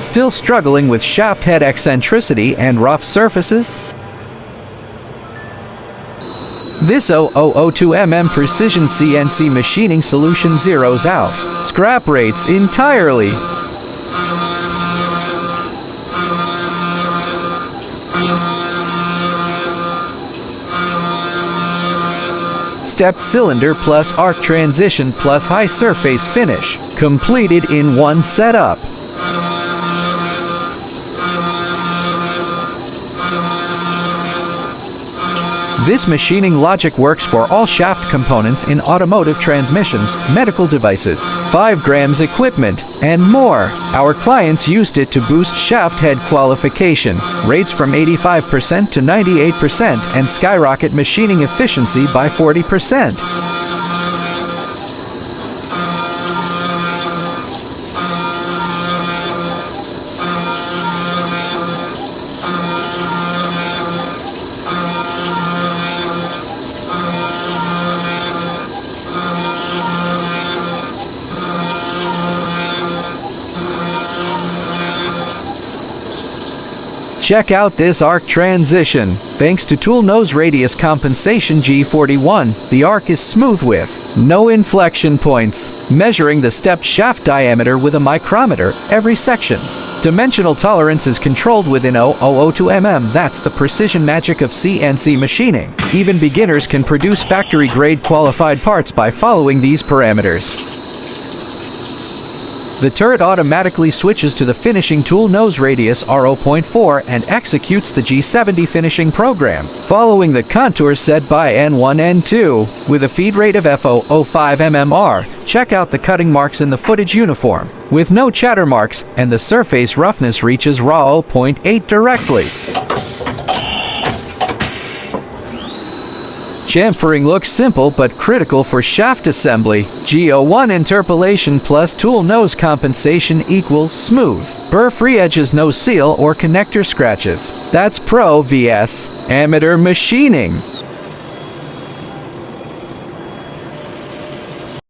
Still struggling with shaft head eccentricity and rough surfaces? This 0002mm Precision CNC machining solution zeroes out scrap rates entirely. Stepped cylinder plus arc transition plus high surface finish, completed in one setup. This machining logic works for all shaft components in automotive transmissions, medical devices, 5 grams equipment, and more. Our clients used it to boost shaft head qualification, rates from 85% to 98%, and skyrocket machining efficiency by 40%. Check out this arc transition. Thanks to tool nose radius compensation G41, the arc is smooth with no inflection points, measuring the stepped shaft diameter with a micrometer every sections. Dimensional tolerance is controlled within 0002mm. That's the precision magic of CNC machining. Even beginners can produce factory-grade qualified parts by following these parameters. The turret automatically switches to the finishing tool nose radius R0.4 and executes the G70 finishing program, following the contours set by N1, N2. With a feed rate of F005 mmR, check out the cutting marks in the footage uniform, with no chatter marks, and the surface roughness reaches raw 0.8 directly. Chamfering looks simple but critical for shaft assembly. G01 interpolation plus tool nose compensation equals smooth, burr-free edges, no seal or connector scratches. That's Pro vs. amateur machining.